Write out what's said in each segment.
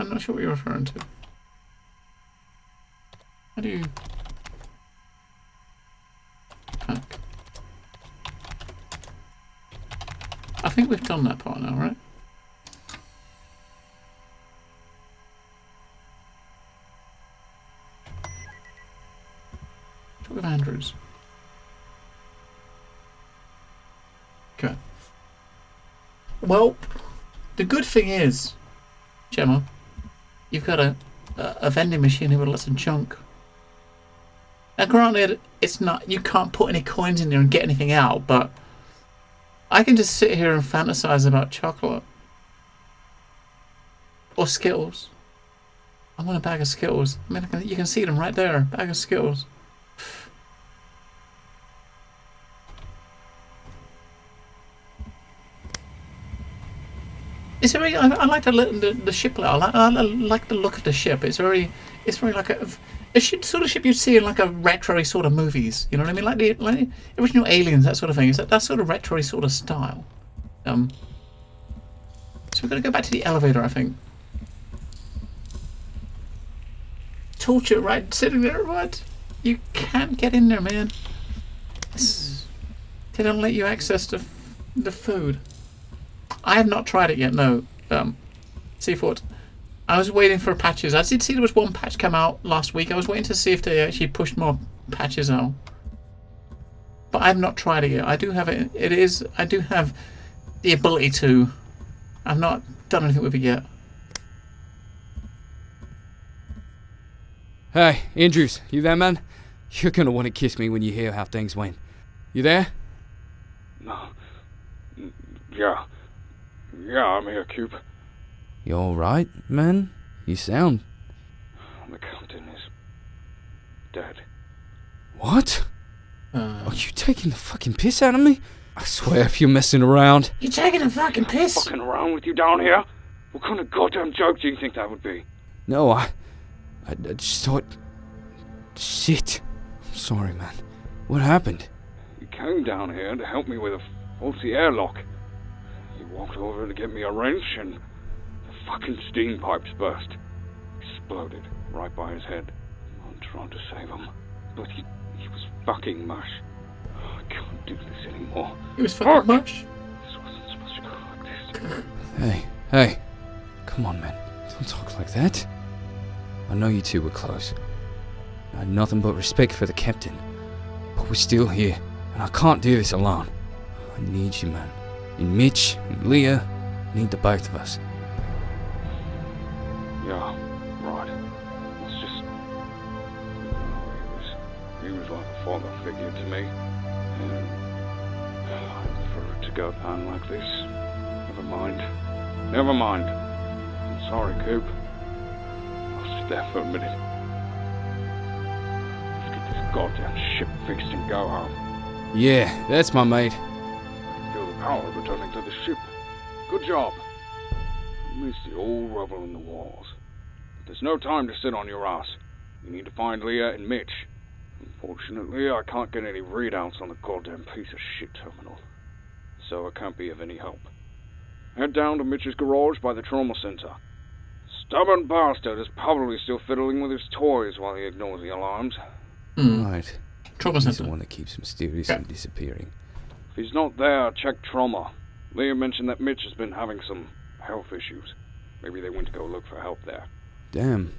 I'm not sure what you're referring to. How do you... Pack. I think we've done that part now, right? Talk with Andrews. Okay. Well, the good thing is, Gemma, you've got a vending machine here with lots of junk. Now, granted, it's not, you can't put any coins in there and get anything out, but I can just sit here and fantasize about chocolate. Or Skittles. I want a bag of Skittles. I mean, you can see them right there. Bag of Skittles. It's very. I like the ship. I like the look of the ship. It's very like a sort of ship you'd see in like a retro sort of movies. You know what I mean? Like the original Aliens, that sort of thing. It's that sort of retro sort of style. So we're gonna go back to the elevator, I think. Torture, right? Sitting there, what? You can't get in there, man. They don't let you access the food. I have not tried it yet, no. Seafood. I was waiting for patches. I did see there was one patch come out last week. I was waiting to see if they actually pushed more patches out. But I have not tried it yet. I do have it. I do have the ability to. I've not done anything with it yet. Hey, Andrews, you there, man? You're gonna want to kiss me when you hear how things went. You there? No. Yeah. Yeah, I'm here, Cube. You alright, man? You sound... The captain is... dead. What? Are you taking the fucking piss out of me? I swear if you're messing around... You taking a fucking piss? Fucking around with you down here? What kind of goddamn joke do you think that would be? No, I just thought... Shit. I'm sorry, man. What happened? You came down here to help me with a faulty airlock. You walked over to get me a wrench and the fucking steam pipes burst. Exploded right by his head. I'm trying to save him, but he was fucking mush. I can't do this anymore. He was fucking mush? This wasn't supposed to go like this. Hey. Come on, man. Don't talk like that. I know you two were close. I had nothing but respect for the captain. But we're still here, and I can't do this alone. I need you, man. And Mitch and Leah need the both of us. Yeah, right. It's just... He was like a father figure to me. And for it to go down like this, never mind. I'm sorry, Coop. I'll sit there for a minute. Let's get this goddamn ship fixed and go home. Yeah, that's my mate. Feel the power returning to the ship. Good job. I miss the old rubble in the walls. But there's no time to sit on your ass. You need to find Leah and Mitch. Unfortunately, I can't get any readouts on the goddamn piece of shit terminal. So I can't be of any help. Head down to Mitch's garage by the trauma center. Stubborn bastard is probably still fiddling with his toys while he ignores the alarms. Right. Trauma He's center. the one that keeps mysteriously disappearing. If he's not there, check trauma. Leah mentioned that Mitch has been having some health issues. Maybe they went to go look for help there. Damn.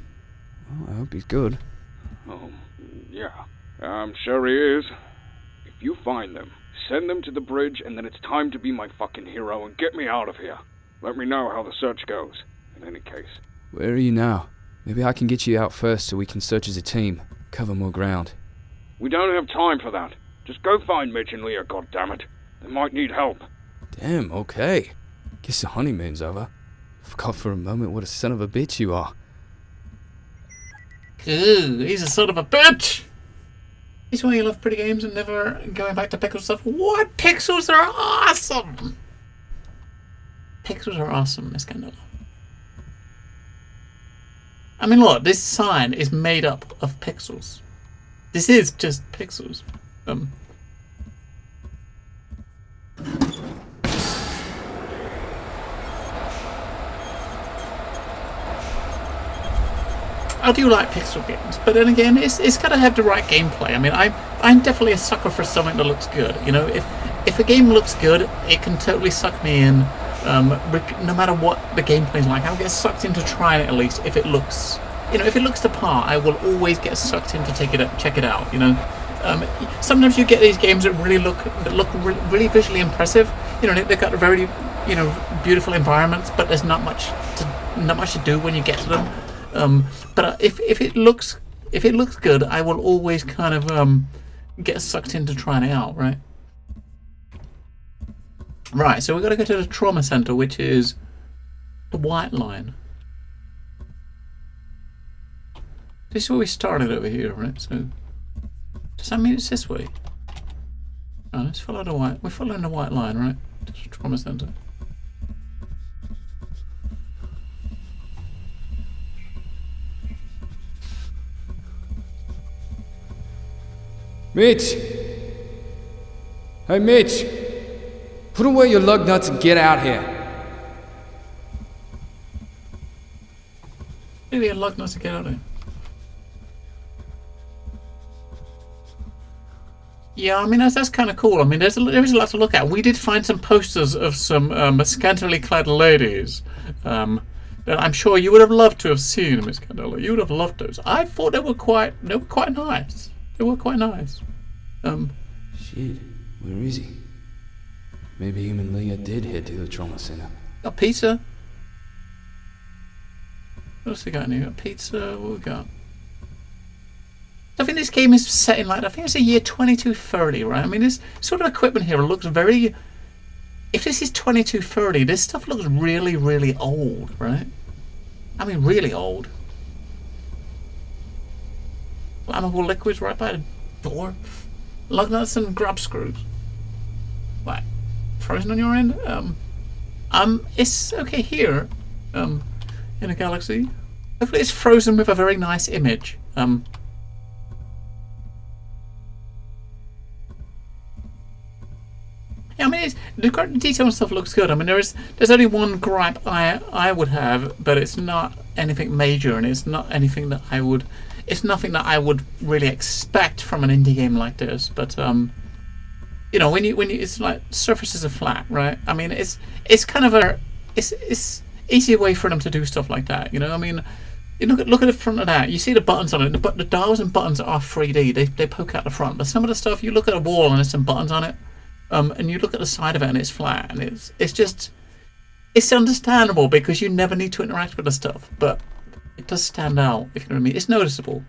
Well, I hope he's good. Oh, yeah. I'm sure he is. If you find them, send them to the bridge, and then it's time to be my fucking hero and get me out of here. Let me know how the search goes, in any case. Where are you now? Maybe I can get you out first so we can search as a team. Cover more ground. We don't have time for that. Just go find Mitch and Leah, goddammit. They might need help. Damn, okay. Guess the honeymoon's over. Forgot for a moment what a son of a bitch you are. Ooh, he's a son of a bitch! He's why you love pretty games and never going back to pixel stuff. What? Pixels are awesome! Pixels are awesome, Miss Kendall. I mean, look, this sign is made up of pixels. This is just pixels. I do like pixel games, but then again, it's got to have the right gameplay. I mean, I'm definitely a sucker for something that looks good. You know, if a game looks good, it can totally suck me in. No matter what the gameplay's like, I'll get sucked into trying it at least. If it looks, if it looks to par, I will always get sucked in to check it out. You know, sometimes you get these games that look really visually impressive. You know, they've got a very beautiful environments, but there's not much to do when you get to them. But if it looks good, I will always kind of get sucked into trying it out, right? Right, so we've got to go to the trauma center, which is the white line. This is where we started over here, right? So does that mean it's this way? Oh, let's follow the white. We're following the white line, right? To the trauma center. Mitch! Hey, Mitch! Put away your lug nuts and get out here. Maybe a lug nuts to get out of here. Yeah, I mean that's kind of cool. I mean there is a lot to look at. We did find some posters of some scantily clad ladies. That I'm sure you would have loved to have seen, Miss Candela. You would have loved those. I thought they were quite nice. They were quite nice. Shit, where is he? Maybe him and Leah did head to the trauma center. Got pizza. What else we got in here? Got pizza. What we got? I think this game is set in I think it's the year 2230, right? I mean, this sort of equipment here looks very. If this is 2230, this stuff looks really, really old, right? I mean, really old. Flammable liquids right by the door. Lug nuts and grab screws. What? Frozen on your end? It's okay here. In a galaxy. Hopefully it's frozen with a very nice image. Yeah, I mean, the detail and stuff looks good. I mean, there's only one gripe I would have, but it's not anything major, and it's not anything that I would. It's nothing that I would really expect from an indie game like this. But when you it's like surfaces are flat, right? I mean, it's kind of it's easy way for them to do stuff like that. You know, I mean, you look at the front of that. You see the buttons on it, but the dials and buttons are 3D. They poke out the front. But some of the stuff, you look at a wall and there's some buttons on it. And you look at the side of it and it's flat, and it's understandable because you never need to interact with the stuff, but it does stand out, if you know what I mean. It's noticeable.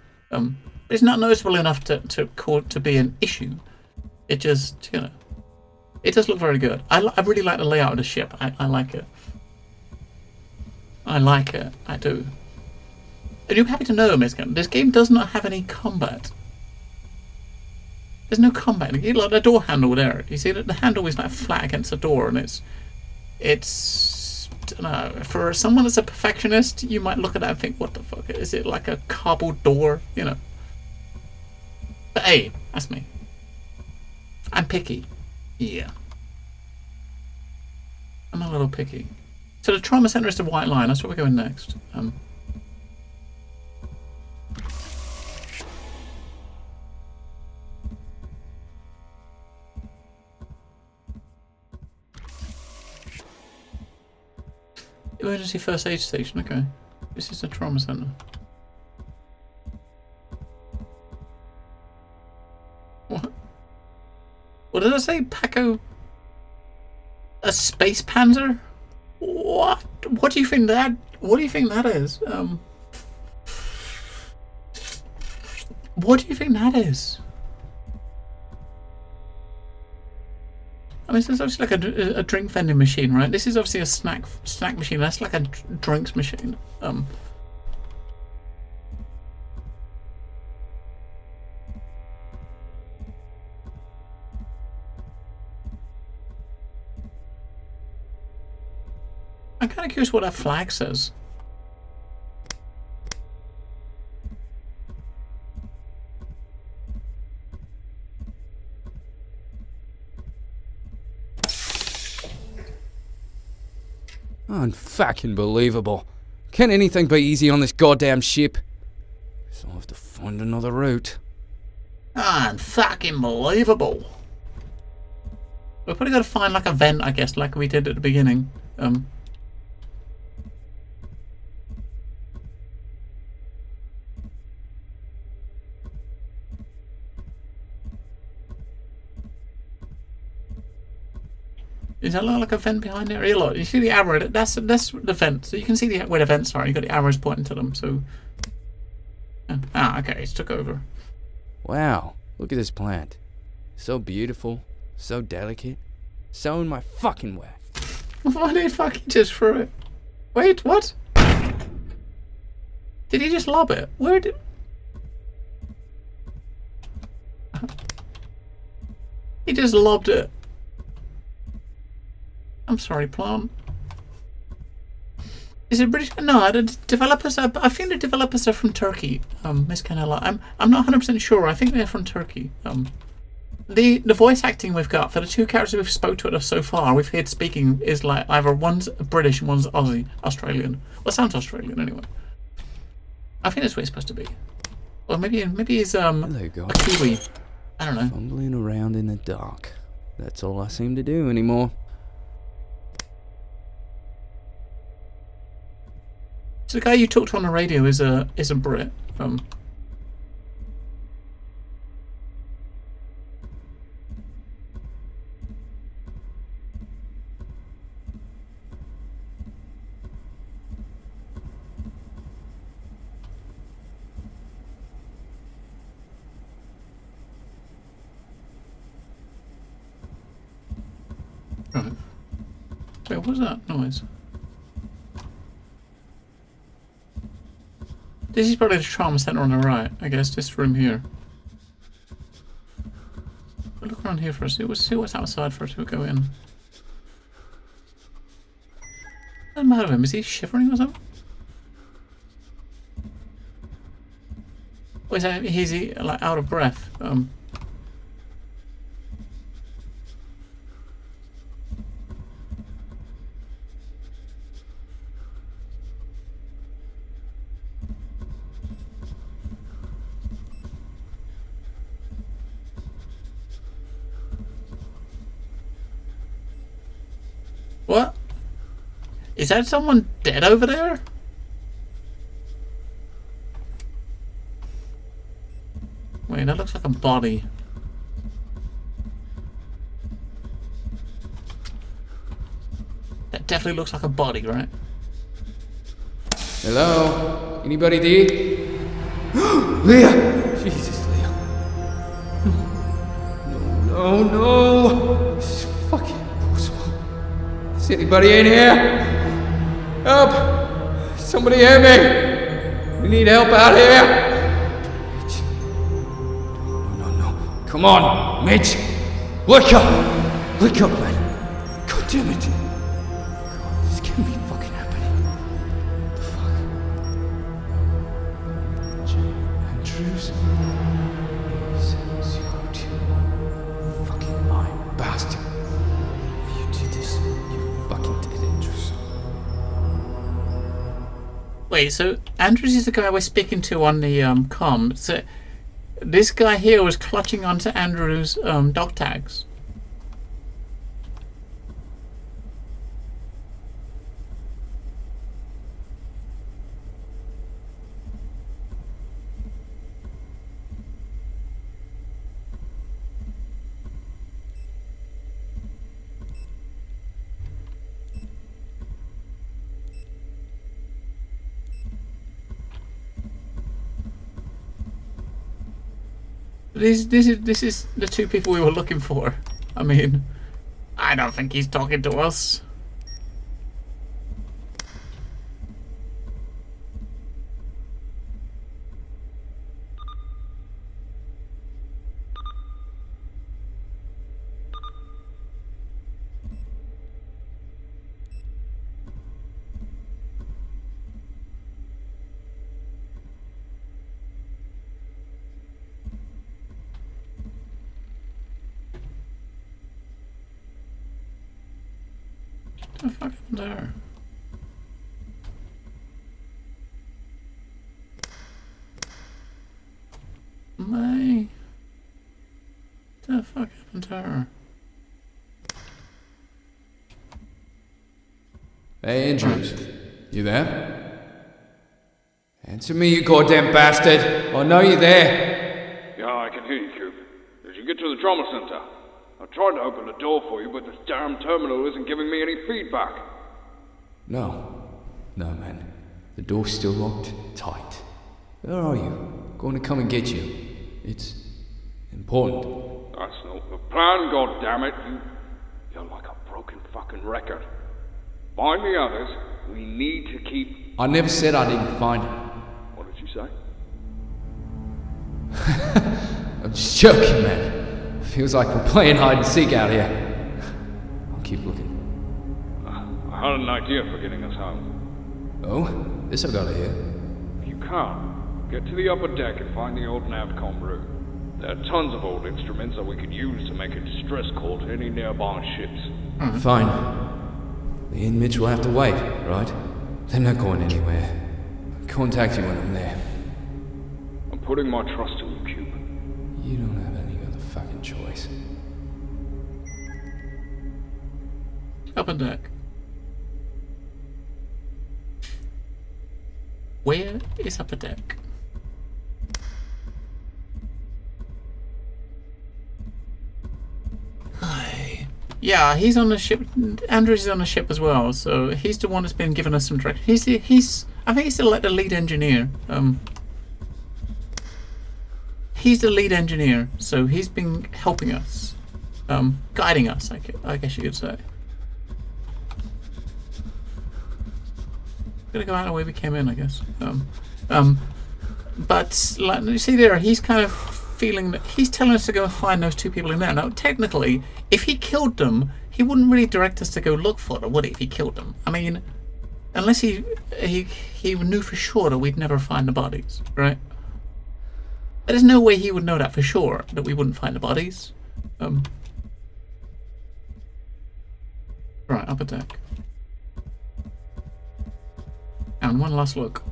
It's not noticeable enough to be an issue. It just, it does look very good. I really like the layout of the ship. I like it. I like it. I do. And you're happy to know, Miss Gunn, this game does not have any combat. There's no combat. You like the door handle there. You see that the handle is like flat against the door, and it's I don't know. For someone that's a perfectionist, you might look at that and think, "What the fuck is it? Like a cobbled door?" You know. But hey, that's me. I'm picky. Yeah. I'm a little picky. So the trauma center is the white line. That's where we're going next. Emergency first aid station, okay. This is the trauma center. What? What did I say? Paco? A space panzer? What? What do you think that is? What do you think that is? I mean, this is obviously like a drink vending machine, right? This is obviously a snack machine. That's like a drinks machine. I'm kind of curious what that flag says. Unfucking believable. Can anything be easy on this goddamn ship? Guess I'll have to find another route. Fucking believable. We're probably got to find like a vent, I guess, like we did at the beginning. Is that like a vent behind there? Yeah, look, you see the arrow? That's the vent. So you can see where the vents are. You got the arrows pointing to them. So, okay, it's took over. Wow, look at this plant. So beautiful, so delicate, so in my fucking way. Why did he fucking just throw it? Wait, what? Did he just lob it? Where did? He just lobbed it. I'm sorry, plant. Is it British? No, the developers are. I think the developers are from Turkey. Miss Canella. I'm not 100% sure. I think they're from Turkey. The voice acting we've got for the two characters we've spoke to so far, we've heard speaking is like either one's British and one's Australian. Well, it sounds Australian anyway. I think that's what it's supposed to be. Or maybe he's Hello, guys. a Kiwi. I don't know. Fumbling around in the dark. That's all I seem to do anymore. So the guy you talked to on the radio is a Brit. Right. Wait, what was that noise? This is probably the trauma center on the right. I guess this room here. We'll look around here first. See what's outside first. We'll go in. What's the matter with him? Is he shivering or something? Or is he like out of breath? What? Is that someone dead over there? Wait, that looks like a body. That definitely looks like a body, right? Hello? Anybody there? Leah! Jesus, Leah. No, no. This is fucking impossible. Is anybody in here? Help! Somebody help me! We need help out here! Mitch. No. Come on, Mitch! Wake up! Wake up, man! God damn it! God, this can't be fucking happening. What the fuck? J. Andrews? 8702. Fucking lying bastard. You did this. You fucking did, Andrews. Wait, so Andrews is the guy we're speaking to on the comm. So this guy here was clutching onto Andrews' dog tags. This is the two people we were looking for. I mean, I don't think he's talking to us. What the fuck happened there? May. What the fuck happened to her? Hey, Andrews. You there? Answer me, you goddamn bastard! I know you're there! Yeah, I can hear you, Cube. Did you get to the trauma center? I tried to open the door for you, but this damn terminal isn't giving me any feedback. No. No, man. The door's still locked tight. Where are you? Going to come and get you. It's important. That's not the plan, goddammit. You're like a broken fucking record. Find the others. We need to keep... I never said I didn't find him. What did you say? I'm just joking, man. Feels like we're playing hide and seek out here. I'll keep looking. I had an idea for getting us home. Oh? This I gotta hear. If you can't, get to the upper deck and find the old Navcomm room. There are tons of old instruments that we could use to make a distress call to any nearby ships. Fine. Me and Mitch will have to wait, right? They're not going anywhere. I'll contact you when I'm there. I'm putting my trust in you, Cube. You don't have any other fucking choice. Upper deck. Where is upper deck? Yeah, he's on the ship. Andrews is on the ship as well, so he's the one that's been giving us some direction. I think he's the lead engineer. He's the lead engineer, so he's been helping us, guiding us. I guess you could say. Gonna go out the way we came in, I guess. But like you see there, he's kind of feeling that he's telling us to go and find those two people in there. Now, technically, if he killed them, he wouldn't really direct us to go look for them, would he? If he killed them, I mean, unless he knew for sure that we'd never find the bodies, right? There's no way he would know that for sure, that we wouldn't find the bodies. Right, upper deck. And one last look.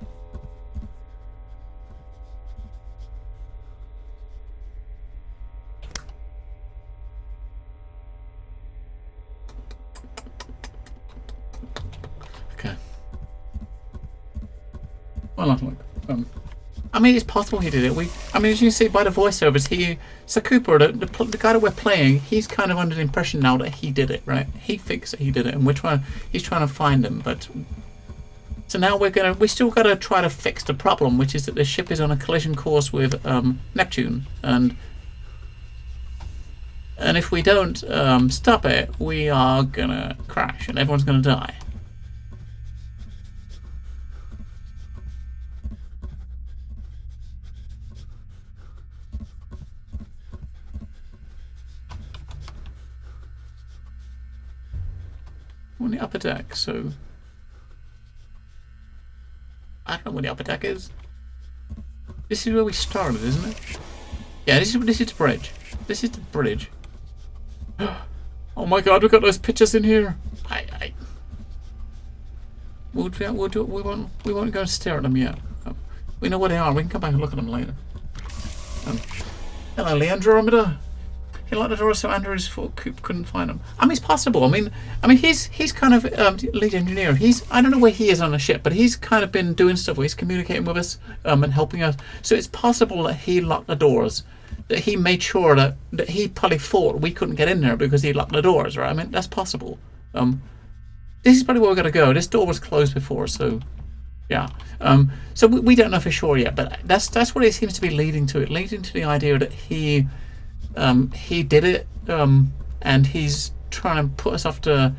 Okay. One last look. I mean, it's possible he did it. I mean, as you can see by the voiceovers, Sir Cooper, the guy that we're playing, he's kind of under the impression now that he did it, right? He thinks that he did it, and he's trying to find him, but... So now we still gotta try to fix the problem, which is that the ship is on a collision course with Neptune, and if we don't stop it, we are gonna crash, and everyone's gonna die. On the upper deck, so I don't know where the upper deck is. This is where we started, isn't it? Yeah, this is the bridge. This is the bridge. Oh my God, we've got those pictures in here. We won't go and stare at them yet. We know where they are. We can come back and look at them later. Hello, Leandro. He locked the door so Andrews thought Coop couldn't find him. I mean, it's possible. I mean, he's kind of lead engineer. I don't know where he is on the ship, but he's kind of been doing stuff where he's communicating with us and helping us. So it's possible that he locked the doors, that he made sure that he probably thought we couldn't get in there because he locked the doors, right? I mean, that's possible. This is probably where we're gonna go. This door was closed before, so yeah. So we don't know for sure yet, but that's what it seems to be leading to. It leading to the idea that he did it, and he's trying to put us off the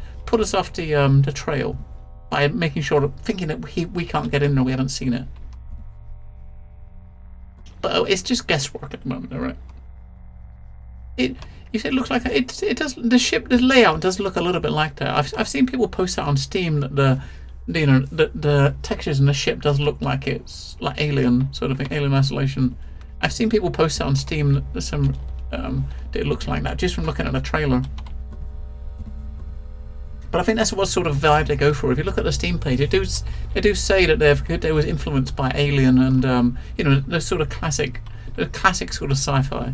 trail by making sure thinking that we can't get in there. We haven't seen it, but it's just guesswork at the moment, all right? It looks like it does. The layout does look a little bit like that. I've seen people post that on Steam that the textures in the ship does look like it's like Alien sort of thing, Alien Isolation. I've seen people post that on Steam. There's some. It looks like that just from looking at the trailer. But I think that's what sort of vibe they go for. If you look at the Steam page, they do say that they was influenced by Alien and the sort of classic a classic sort of sci-fi.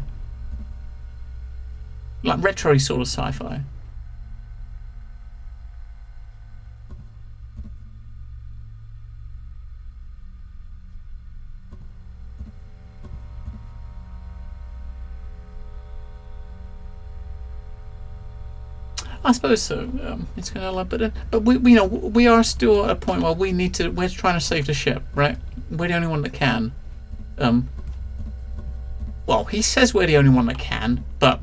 Like retro sort of sci-fi. I suppose so. It's kind of like, but we are still at a point where we're trying to save the ship, right? We're the only one that can. Well, he says we're the only one that can, but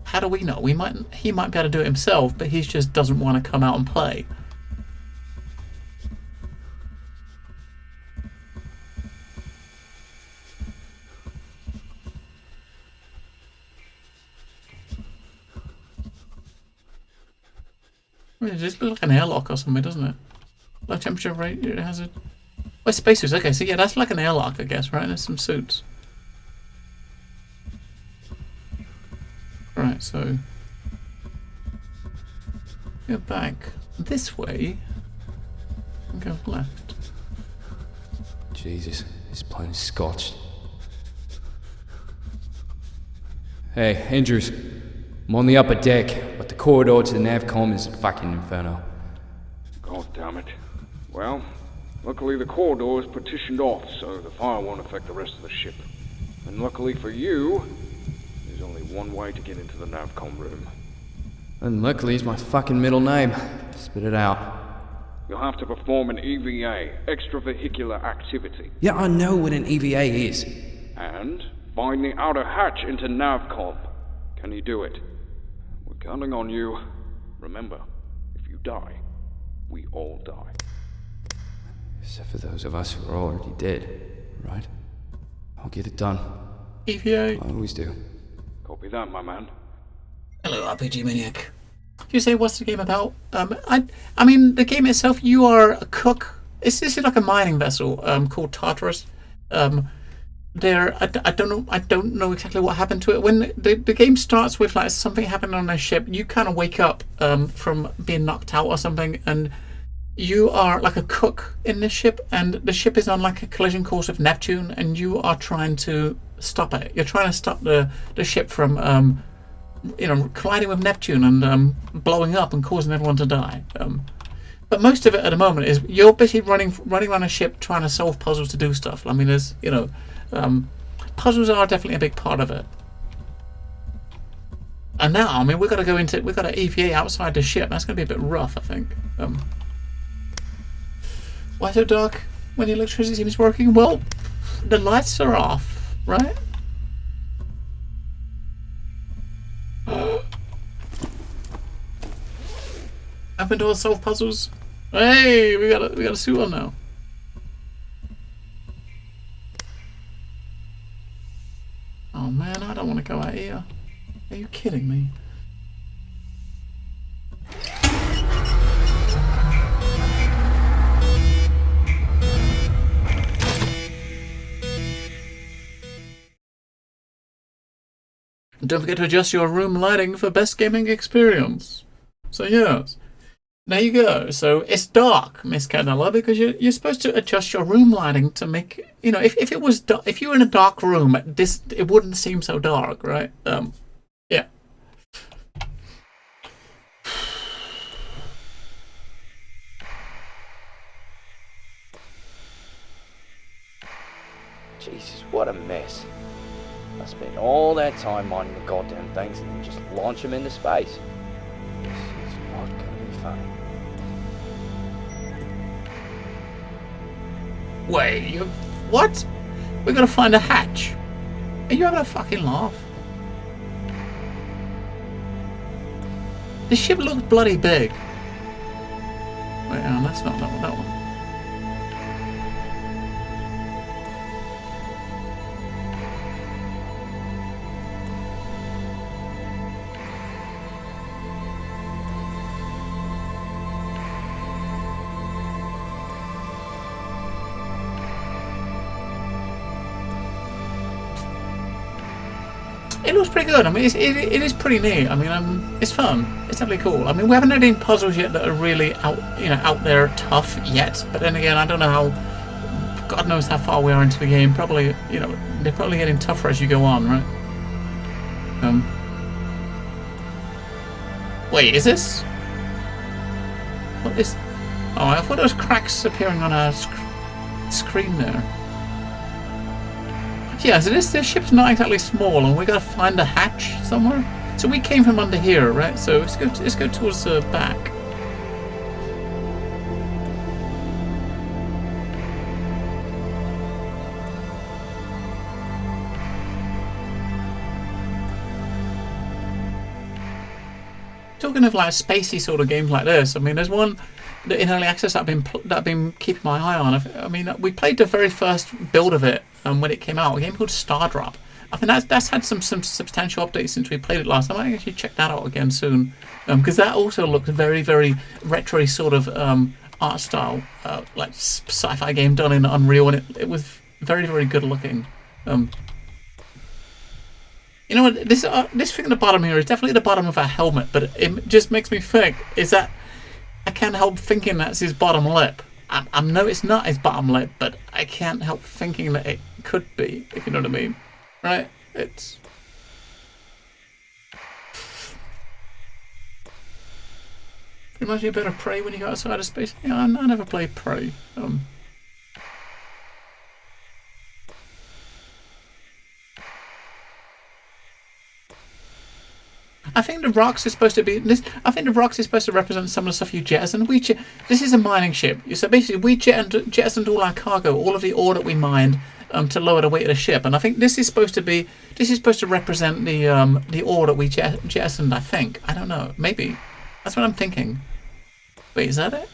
how do we know? He might be able to do it himself, but he just doesn't want to come out and play. It just looks like an airlock or something, doesn't it? Low temperature rate, it has a... Oh, spacesuits. Okay, so yeah, that's like an airlock, I guess, right? There's some suits. Right, so... go back this way and go left. Jesus, this plane is scotched. Hey, Andrews. I'm on the upper deck, but the corridor to the Navcomm is a fucking inferno. God damn it. Well, luckily the corridor is partitioned off, so the fire won't affect the rest of the ship. And luckily for you, there's only one way to get into the Navcomm room. And luckily it's my fucking middle name. Spit it out. You'll have to perform an EVA, extravehicular activity. Yeah, I know what an EVA is. And find the outer hatch into Navcomm. Can you do it? We're counting on you. Remember, if you die, we all die. Except for those of us who are already dead, right? I'll get it done. EVA. I always do. Copy that, my man. Hello, RPG Maniac. You say, what's the game about? I mean, the game itself, you are a cook. This is like a mining vessel called Tartarus. I don't know exactly what happened to it. When the game starts with like something happening on a ship, you kind of wake up from being knocked out or something, and you are like a cook in this ship, and the ship is on like a collision course with Neptune, and you are trying to stop it. You're trying to stop the ship from colliding with Neptune and blowing up and causing everyone to die. But most of it at the moment is you're basically running around a ship trying to solve puzzles to do stuff. I mean, there's puzzles are definitely a big part of it. And now, I mean, we've got to EVA outside the ship. That's going to be a bit rough, I think. Why so dark when the electricity seems working? Well, the lights are off, right? Open doors, solve puzzles. Hey, we got a suit on now. Oh man, I don't want to go out here. Are you kidding me? Don't forget to adjust your room lighting for best gaming experience. So yes, there you go. So it's dark, Miss Canella, because you're supposed to adjust your room lighting to make, if it was if you were in a dark room, it wouldn't seem so dark, right? Yeah. Jesus, what a mess. I spent all that time mining the goddamn things and then just launch them into space. This is not gonna be fun. Wait, what? We're gonna find a hatch. Are you having a fucking laugh? The ship looks bloody big. Wait, no, that's not that one. It looks pretty good. I mean, it is pretty neat. I mean, it's fun. It's definitely cool. I mean, we haven't had any puzzles yet that are really out there tough yet. But then again, I don't know how God knows how far we are into the game. Probably, you know, they're probably getting tougher as you go on, right? Wait, is this? What is? Oh, I thought there was cracks appearing on our screen there. Yeah, so this ship's not exactly small, and we gotta find a hatch somewhere. So we came from under here, right? So let's go towards the back. Talking of like spacey sort of games like this, I mean, there's one that in early access that I've been keeping my eye on. I mean, we played the very first build of it when it came out, a game called Stardrop. I think that's had some substantial updates since we played it last. I might actually check that out again soon, because that also looks very, very retro sort of art style, like sci-fi game done in Unreal, and it was very, very good looking. You know what? This thing at the bottom here is definitely the bottom of a helmet, but it just makes me think, is that I can't help thinking that's his bottom lip. I know it's not his bottom lip, but I can't help thinking that it could be, if you know what I mean. Right? It reminds me a bit of Prey when you go outside of space. Yeah, I never played Prey. I think the rocks is supposed to be this. I think the rocks is supposed to represent some of the stuff you jettison. This is a mining ship, so basically we jettisoned all our cargo, all of the ore that we mined, to lower the weight of the ship. And I think this is supposed to represent the ore that we jettisoned. I think. I don't know. Maybe that's what I'm thinking. Wait, is that it?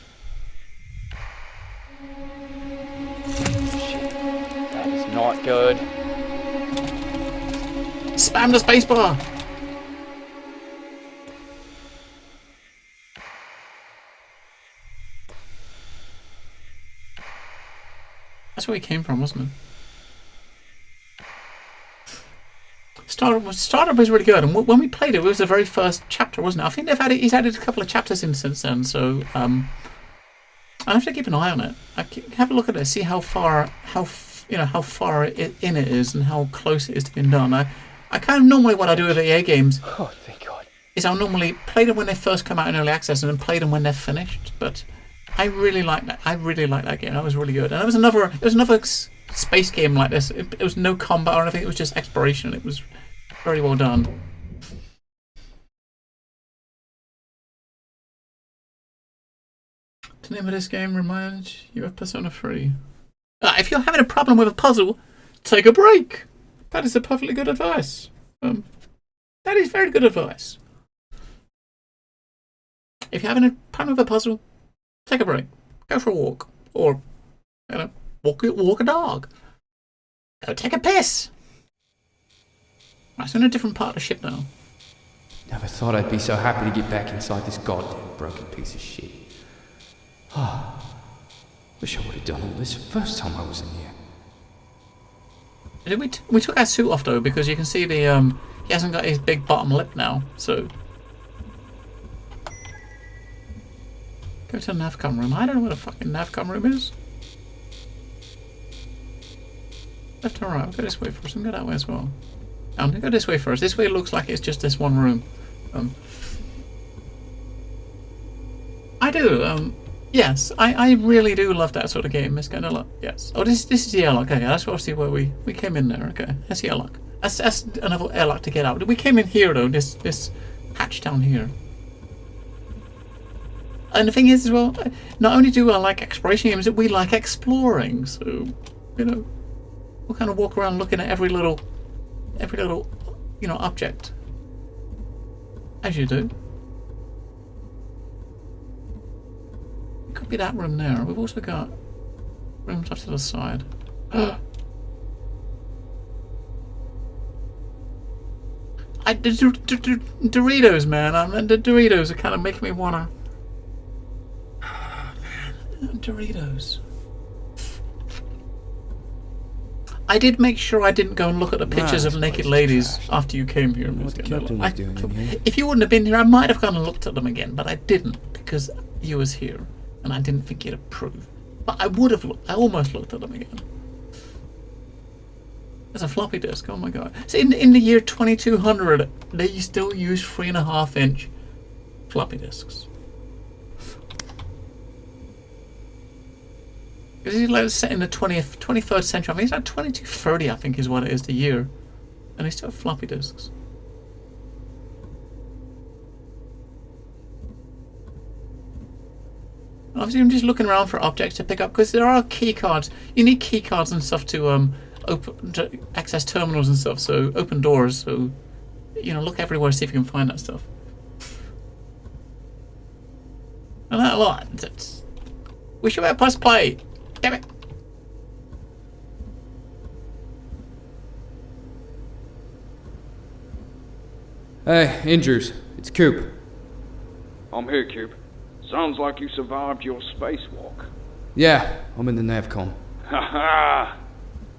Shit. That is not good. Spam the spacebar. That's where he came from, wasn't it? Startup was really good, and when we played it was the very first chapter, wasn't it? I think he's added a couple of chapters in since then, so I have to keep an eye on it. Have a look at it, see how far in it is, and how close it is to being done. I kind of normally what I do with EA games. Oh, thank God. Is I'll normally play them when they first come out in early access, and then play them when they're finished, but. I really like that. I really like that game. That was really good. And there was another space game like this. It was no combat or anything. It was just exploration. It was very well done. The name of this game reminds you of Persona 3. If you're having a problem with a puzzle, take a break. That is a perfectly good advice. That is very good advice. If you're having a problem with a puzzle, take a break. Go for a walk. Or, you know, walk a dog. Go take a piss. Right, so in a different part of the ship now. Never thought I'd be so happy to get back inside this goddamn broken piece of shit. Wish I would have done all this the first time I was in here. We took our suit off though, because you can see the he hasn't got his big bottom lip now, so go to the Navcomm room. I don't know where the fucking Navcomm room is. Left or right? I'll go this way first. I'm going to go that way as well. I'm going to go this way first. This way it looks like it's just this one room. I do. Yes, I really do love that sort of game. It's going to look. Yes. Oh, this is the airlock. Okay, that's obviously where we came in there. Okay, that's the airlock. That's another airlock to get out. We came in here though. This hatch down here. And the thing is as well, not only do I like exploration games, we like exploring. So, you know, we'll kind of walk around looking at every little, you know, object. As you do. It could be that room there. We've also got rooms off to the side. Doritos, man. The Doritos are kind of making me wanna. Doritos. I did make sure I didn't go and look at the pictures of naked ladies after you came here. What the captain was doing in here? If you wouldn't have been here, I might have gone and looked at them again, but I didn't because you was here, and I didn't think you'd approve. But I would have looked. I almost looked at them again. There's a floppy disk. Oh my god! So in the year 2200, they still use 3.5-inch floppy disks. Because he's like set in the 23rd century. I mean, he's like 2230, I think, is what it is the year, and they still have floppy disks. Obviously, I'm just looking around for objects to pick up because there are key cards. You need key cards and stuff to to access terminals and stuff. So open doors. So look everywhere, see if you can find that stuff. And that a lot. We should have press play. Damn it. Hey, Andrews. It's Coop. I'm here, Cube. Sounds like you survived your spacewalk. Yeah, I'm in the Navcomm. Ha ha!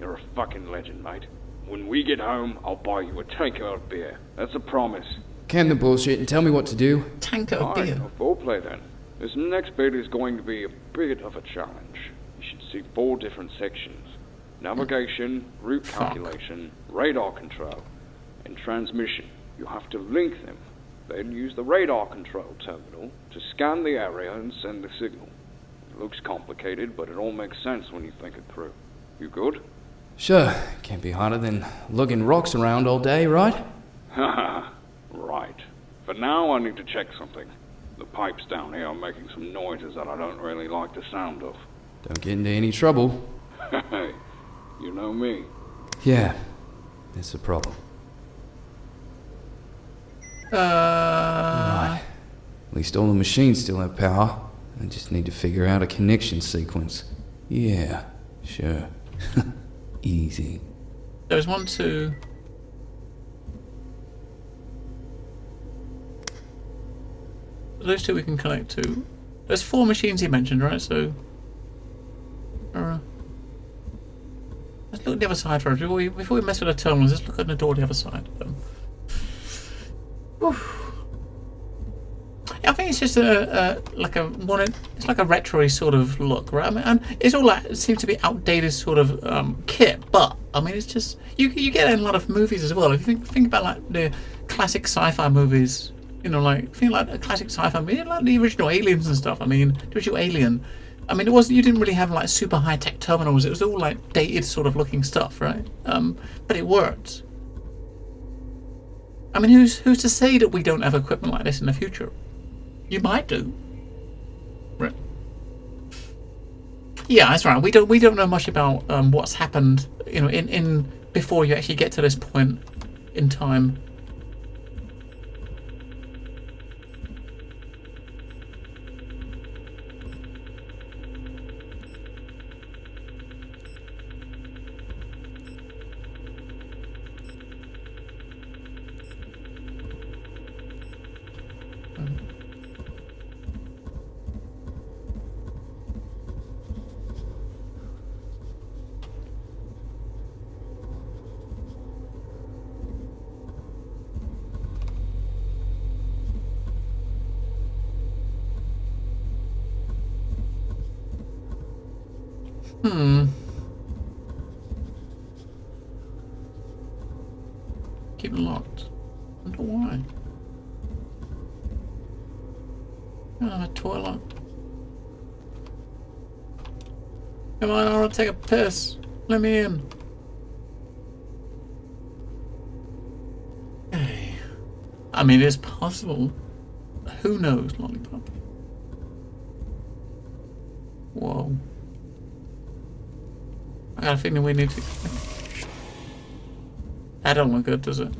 You're a fucking legend, mate. When we get home, I'll buy you a takeout beer. That's a promise. Can the bullshit and tell me what to do. Tanker of Alright, beer. a foreplay then. This next bit is going to be a bit of a challenge. You should see 4 different sections. Navigation, route calculation, radar control, and transmission. You have to link them. Then use the radar control terminal to scan the area and send the signal. It looks complicated, but it all makes sense when you think it through. You good? Sure, can't be harder than lugging rocks around all day, right? Haha, right. For now, I need to check something. The pipes down here are making some noises that I don't really like the sound of. Don't get into any trouble. Hey, you know me. Yeah, that's the problem. Right. At least all the machines still have power. I just need to figure out a connection sequence. Yeah, sure. Easy. There's 1, 2. Those 2 we can connect to. There's 4 machines he mentioned, right? So, let's look at the other side first. Before we mess with the terminals, let's look at the door on the other side. Yeah, I think it's just it's like a retro sort of look, right? I mean, and it's all like it seems to be outdated sort of kit, but I mean, it's just you get it in a lot of movies as well. If you think about like the classic sci-fi movies, think like a classic sci-fi movie, like the original Aliens and stuff. I mean, the original Alien. I mean, you didn't really have like super high-tech terminals. It was all like dated sort of looking stuff, right? But it worked. I mean, who's to say that we don't have equipment like this in the future? You might do. Right. Yeah, that's right. We don't know much about what's happened, in before you actually get to this point in time. Keep it locked. I wonder why. Oh, a toilet. Come on, I want to take a piss. Let me in. Hey. I mean, it's possible. Who knows, Lollipop? Whoa. I got a feeling we need to... That don't look good, does it?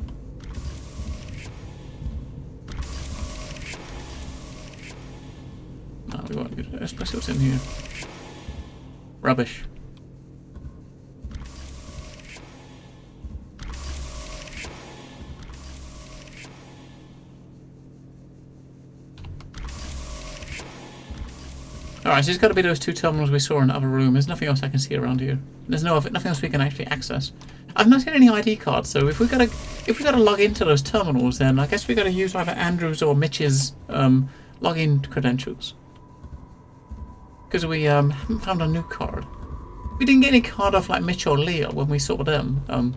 No, we won't use it. Especially what's in here. Rubbish. Alright, so it's got to be those 2 terminals we saw in the other room. There's nothing else I can see around here. There's nothing else we can actually access. I've not seen any ID cards, so if we gotta log into those terminals, then I guess we gotta use either Andrew's or Mitch's login credentials. Because we haven't found a new card. We didn't get any card off like Mitch or Leah when we saw them.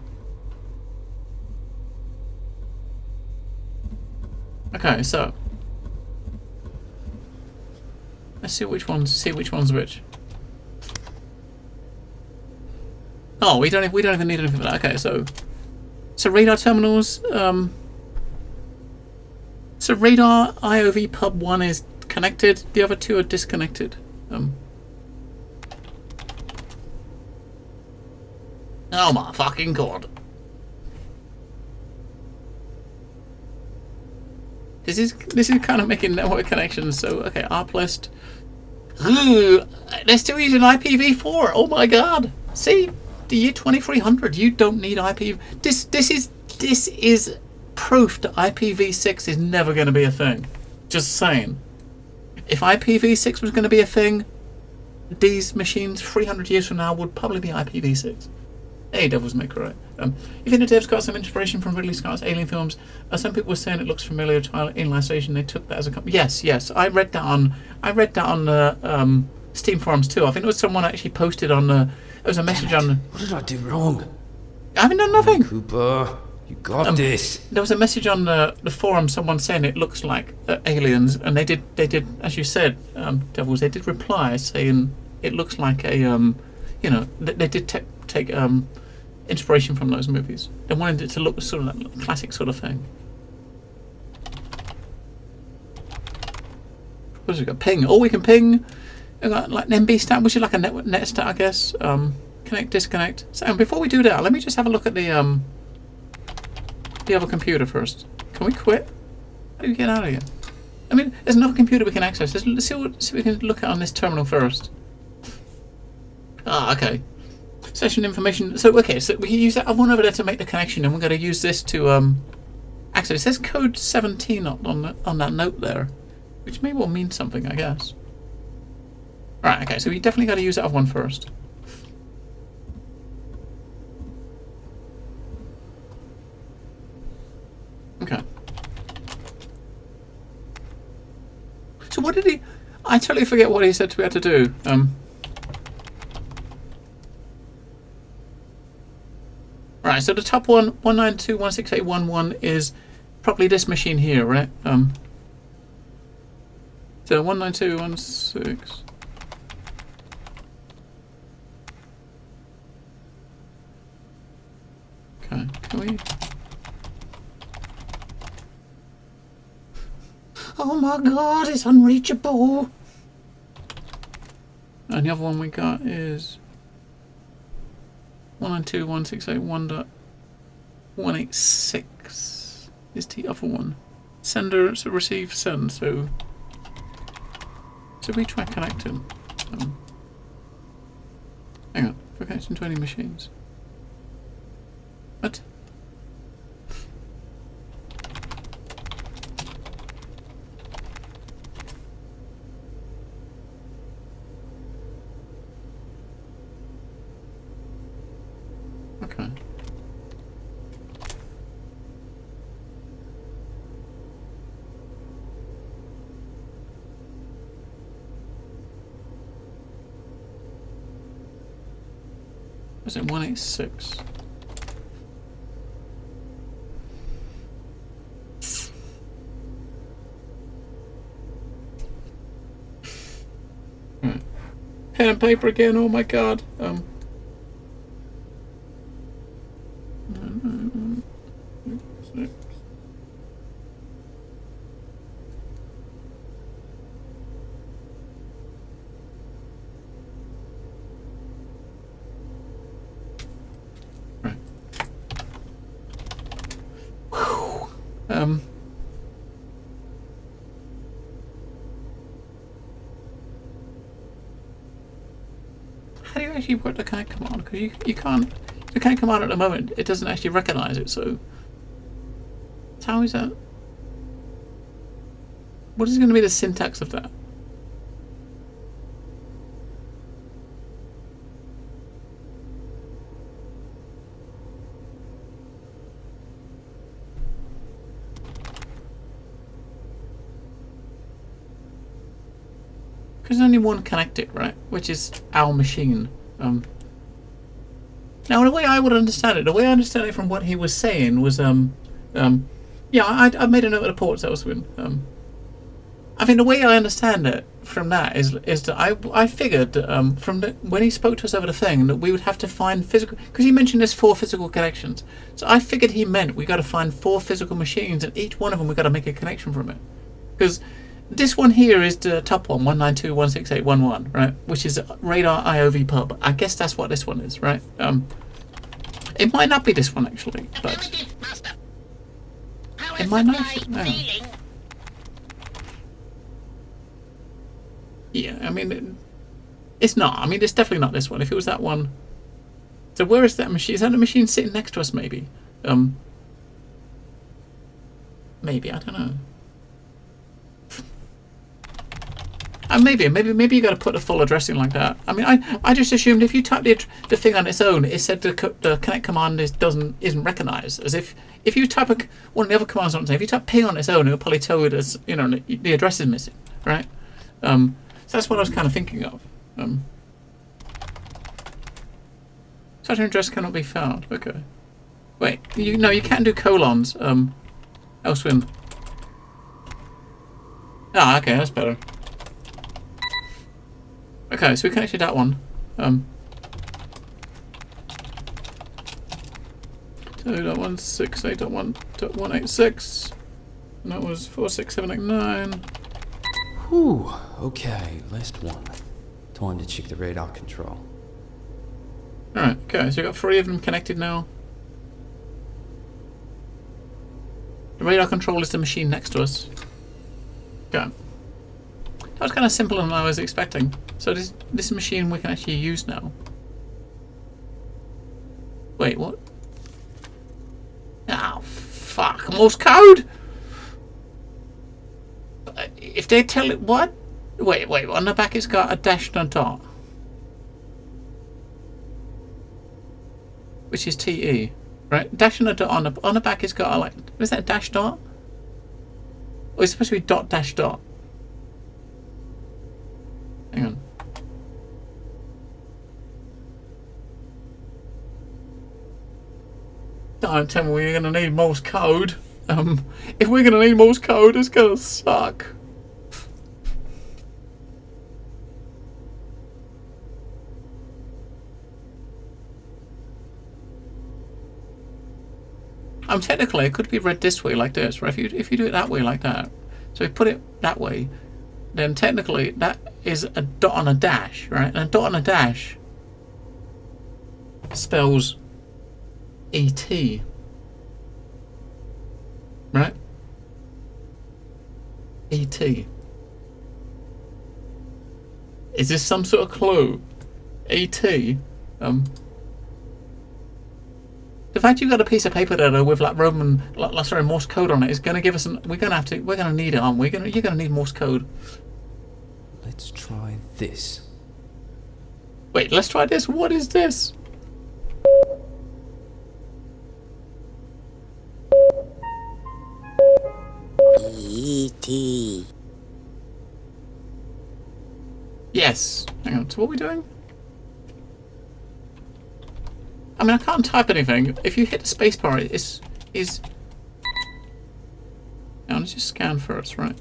Okay, so let's see which one's which. Oh, we don't even need anything for that. Okay, so radar terminals. So radar IOV pub 1 is connected. The other two are disconnected. Oh my fucking god! This is kind of making network connections. So okay, ARP list. Ooh, they're still using IPv4. Oh my god! See, the year 2300. You don't need IPv. This is proof that IPv6 is never going to be a thing. Just saying. If IPv6 was going to be a thing, these machines 300 years from now would probably be IPv6. Hey, Devil's Maker, right? You think the devs got some inspiration from Ridley Scott's Alien films? Some people were saying it looks familiar to Alien Isolation. They took that as a yes. I read that on the Steam forums too. I think it was someone actually posted on the. There was a message on. What did I do wrong? I haven't done nothing. Cooper, you got this. There was a message on the forum. Someone saying it looks like aliens, and they did as you said, Devils. They did reply saying it looks like a they did take inspiration from those movies. They wanted it to look sort of like a classic sort of thing. What has we got? Ping. Oh, we can ping. We got like an MB stat, which is like a net stat, I guess. Connect, disconnect. So before we do that, let me just have a look at the other computer first. Can we quit? How do we get out of here? I mean, there's another computer we can access. Let's see what we can look at on this terminal first. Ah, okay. Session information. So okay, so we can use that one over there to make the connection, and we're going to use this to access. It says code 17 on that note there, which may well mean something, I guess. Right. Okay. So we definitely got to use that other one first. Okay. So what did he? I totally forget what he said we had to do. Right, so the top one, 192.168.1.1 is probably this machine here, right? So 192.1.6. Okay, can we? Oh my god, it's unreachable! And the other one we got is 192.168.1.186 is the other one. Sender, so receive, send. So we try connecting. Hang on, for connecting to any machines. What? Okay. Was it 186? Pen and paper again, oh my god. How do you actually put the connect command? Because you can't. The connect command at the moment, it doesn't actually recognize it. So how is that? What is going to be the syntax of that? Because there's only one connected, right? Which is our machine. Now, the way I would understand it, the way I understand it from what he was saying was, yeah, I made a note of the ports that was with, I think the way I understand it from that is that I figured that, from when he spoke to us over the thing that we would have to find physical, because he mentioned there's 4 physical connections. So I figured he meant we got to find 4 physical machines, and each one of them we got to make a connection from it. Because this one here is the top one, 192.168.1.1, right? Which is radar IOV pub. I guess that's what this one is, right? It might not be this one actually, but it might not. No. Yeah, I mean, it's not. I mean, it's definitely not this one. If it was that one, so where is that machine? Is that the machine sitting next to us? Maybe. Maybe, I don't know. Maybe you got to put the full addressing like that. I mean, I just assumed if you type the thing on its own, it said the connect command isn't recognized. As if you type one of the other commands on its own, if you type ping on its own, it'll probably tell you as the address is missing, right? So that's what I was kind of thinking of. Such an address cannot be found. Okay. Wait, you can't do colons. Elsewhere. Ah, okay, that's better. Okay, so we connected that one. 2.168.1.186. And that was 46789. Whew. Okay, last one. Time to check the radar control. Alright, okay, so we've got 3 of them connected now. The radar control is the machine next to us. Okay. That was kind of simpler than I was expecting. So this machine we can actually use now. Wait, what? Oh, fuck. Morse code? If they tell it what? Wait, on the back it's got a dash and a dot. Which is TE. Right? Dash and a dot on the back it's got a, like, is that a dash dot? Or it's supposed to be dot dash dot. Hang on. Don't tell me we're going to need Morse code. If we're going to need Morse code, it's going to suck. Technically, it could be read this way like this, right? If you do it that way like that. So if you put it that way, then technically that is a dot on a dash, right? And a dot on a dash spells ET, right? ET. Is this some sort of clue? ET. The fact you've got a piece of paper there though with like Roman, sorry, Morse code on it is going to give us an. We're going to need it, aren't we? You're going to need Morse code. Let's try this. Wait, let's try this. What is this? E.T. Yes. Hang on. So what are we doing? I mean, I can't type anything. If you hit the spacebar, it's. Now let's just scan first, right?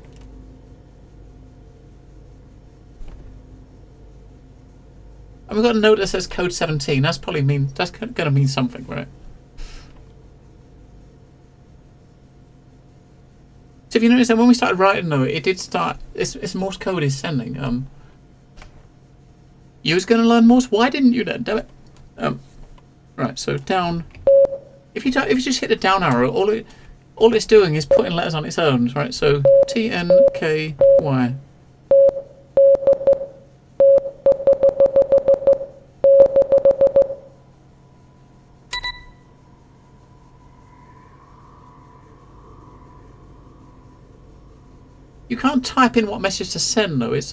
And we've got a note that says code 17. That's probably that's going to mean something, right? So if you notice that when we started writing though, it did start. It's Morse code is sending. You was going to learn Morse. Why didn't you then? Damn it. Right. So down. If you just hit the down arrow, all it's doing is putting letters on its own, right? So TNKY. You can't type in what message to send though. It's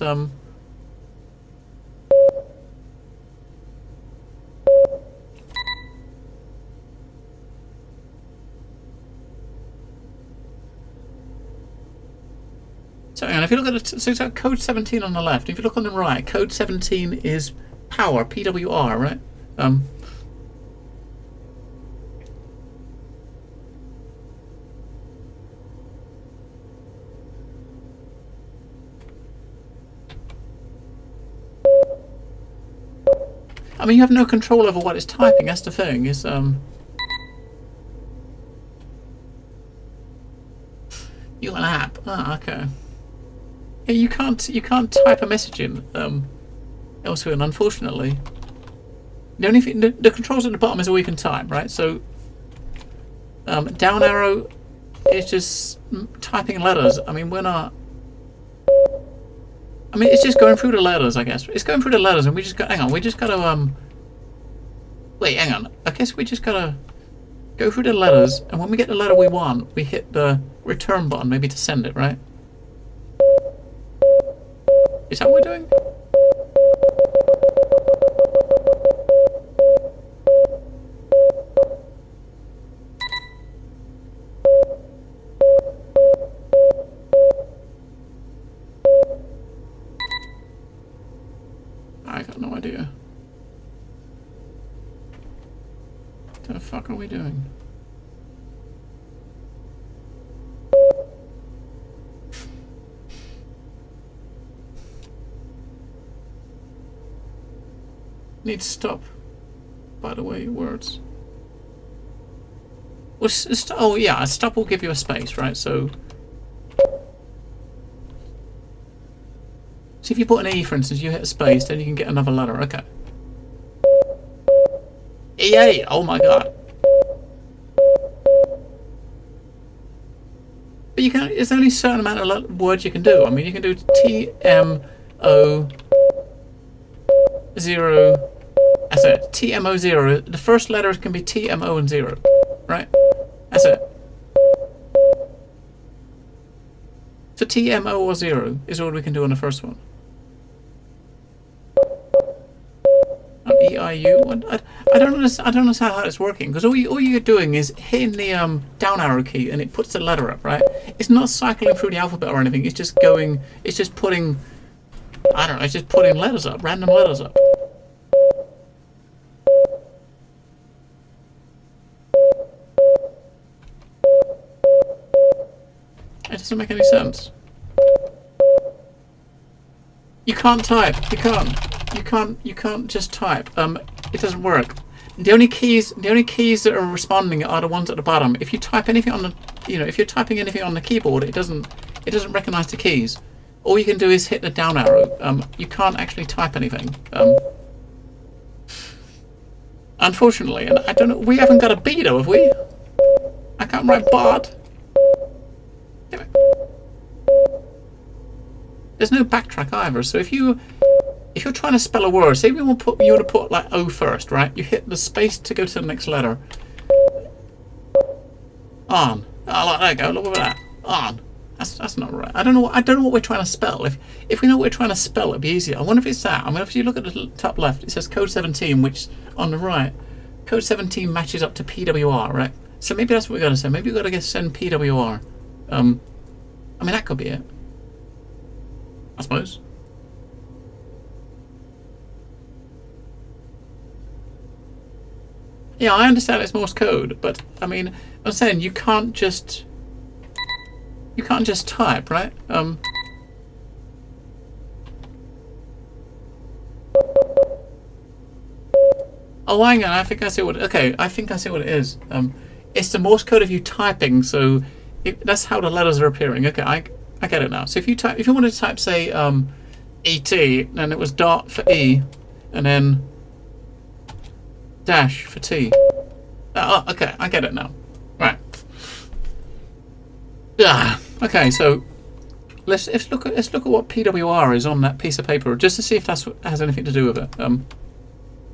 So hang on, if you look at so it's got code 17 on the left. If you look on the right, code 17 is power, PWR, right? I mean, you have no control over what it's typing. That's the thing. Is you an app? Ah, okay. Yeah, you can't type a message in elsewhere. And unfortunately, the only thing the controls at the bottom is all you can type, right? So down arrow is just typing letters. I mean, we're not. I mean, it's just going through the letters, I guess. It's going through the letters, and we just got. Hang on, we just gotta wait, hang on. I guess we just gotta go through the letters, and when we get the letter we want, we hit the return button, maybe to send it, right? Is that what we're doing? I got no idea. What the fuck are we doing? Need stop. By the way, words. Well, oh yeah, a stop will give you a space, right? So if you put an E, for instance, you hit a space, then you can get another letter. Okay. EA. Oh my god. But you can. There's only a certain amount of words you can do. I mean, you can do TMO 0. That's it. TMO 0. The first letters can be TMO and 0. Right? That's it. So TMO or 0 is all we can do on the first one. EIU. I don't understand how it's working, because all you're doing is hitting the down arrow key and it puts the letter up, right? It's not cycling through the alphabet or anything. It's just going. It's just putting. I don't know. It's just putting letters up, random letters up. It doesn't make any sense. You can't type. You can't just type. It doesn't work. The only keys that are responding are the ones at the bottom. If you type anything on the, if you're typing anything on the keyboard, it doesn't recognize the keys. All you can do is hit the down arrow. You can't actually type anything. Unfortunately, and I don't know. We haven't got a B though, have we? I can't write Bart. Damn it. There's no backtrack either. So if you're trying to spell a word, say you want to put like O first, right? You hit the space to go to the next letter. On. Oh, there you go. Look at that. On. That's not right. I don't know what we're trying to spell. If we know what we're trying to spell, it'd be easier. I wonder if it's that. I mean, if you look at the top left, it says code 17, which on the right, code 17 matches up to PWR, right? So maybe that's what we got to say. Maybe we got to send PWR. I mean, that could be it. I suppose. Yeah, I understand it's Morse code, but I mean, I'm saying you can't just type, right? Oh, hang on, I think I see what. Okay, I think I see what it is. It's the Morse code of you typing, so that's how the letters are appearing. Okay, I get it now. So if you wanted to type, say, ET, then it was dot for E, and then dash for T. Oh, okay, I get it now. Right. Okay, so let's look at what PWR is on that piece of paper, just to see if that has anything to do with it.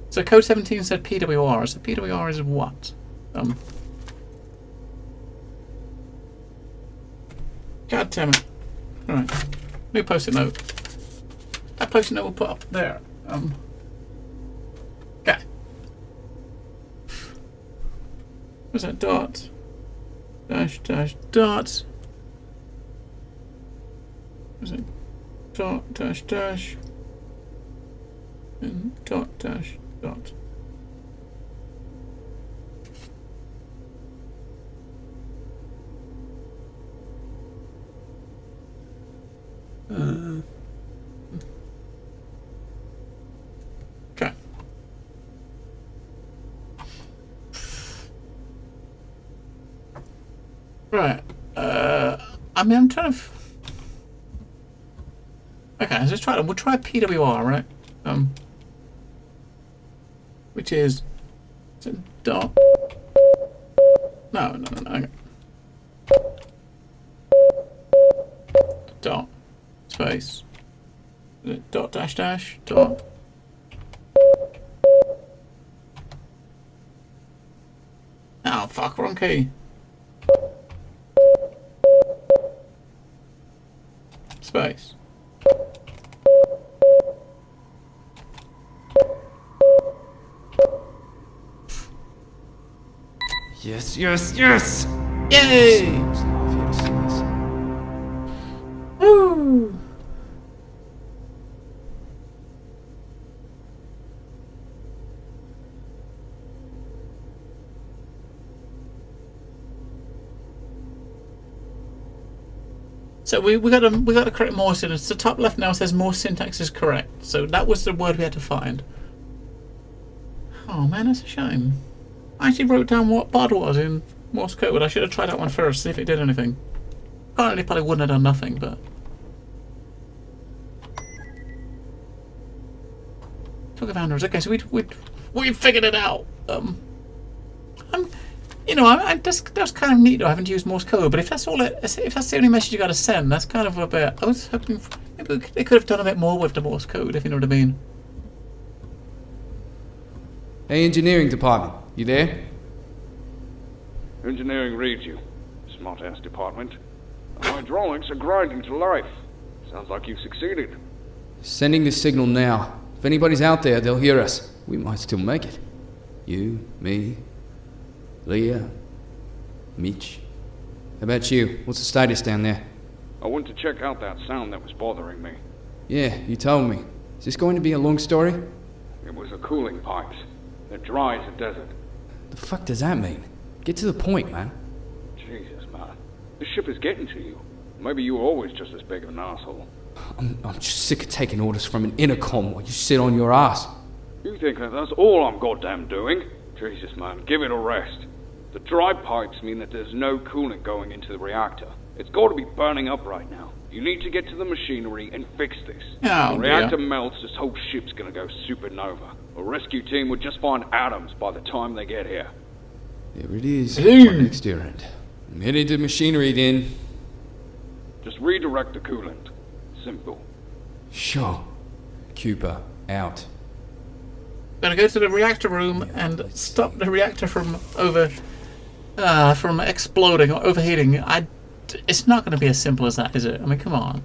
So code 17 said PWR. So PWR is what? God damn it! All right, new post-it note. That post-it note we'll put up there. Okay. What's that? Dot. Dash dash dot. Is it dot dash dash and dot dash dot? Okay. Right. I mean, I'm trying to. Okay, let's try. We'll try PWR, right? Which is a dot. No. Okay. Dot space. Dot dash dash dot. Oh fuck! Wrong key. Space. Yes, yes, yes! Yay! I was not here to see this. Woo! So we got to correct more syntax. The top left now says more syntax is correct. So that was the word we had to find. Oh man, that's a shame. I actually wrote down what bud was in Morse code. I should have tried that one first, see if it did anything. Apparently, probably wouldn't have done nothing, but. Talk of Andrews. Okay, so we figured it out. That's kind of neat. I haven't used Morse code, but if that's all, if that's the only message you got to send, that's kind of a bit. I was hoping maybe they could have done a bit more with the Morse code, if you know what I mean. Hey, engineering department, you there? Engineering reads you. Smart-ass department. The hydraulics are grinding to life. Sounds like you've succeeded. Sending the signal now. If anybody's out there, they'll hear us. We might still make it. You, me, Leah, Mitch. How about you? What's the status down there? I went to check out that sound that was bothering me. Yeah, you told me. Is this going to be a long story? It was the cooling pipes. They're dry as a desert. The fuck does that mean? Get to the point, man. Jesus, man. This ship is getting to you. Maybe you were always just as big of an asshole. I'm just sick of taking orders from an intercom while you sit on your ass. You think that that's all I'm goddamn doing? Jesus, man, give it a rest. The dry pipes mean that there's no coolant going into the reactor. It's got to be burning up right now. You need to get to the machinery and fix this. Oh, the reactor melts, this whole ship's gonna go supernova. A rescue team would just find atoms by the time they get here. There it is. My next errand. I'm headed to machinery then. Just redirect the coolant. Simple. Sure. Cooper, out. Gonna go to the reactor room and stop the reactor from exploding or overheating. It's not gonna be as simple as that, is it? I mean, come on.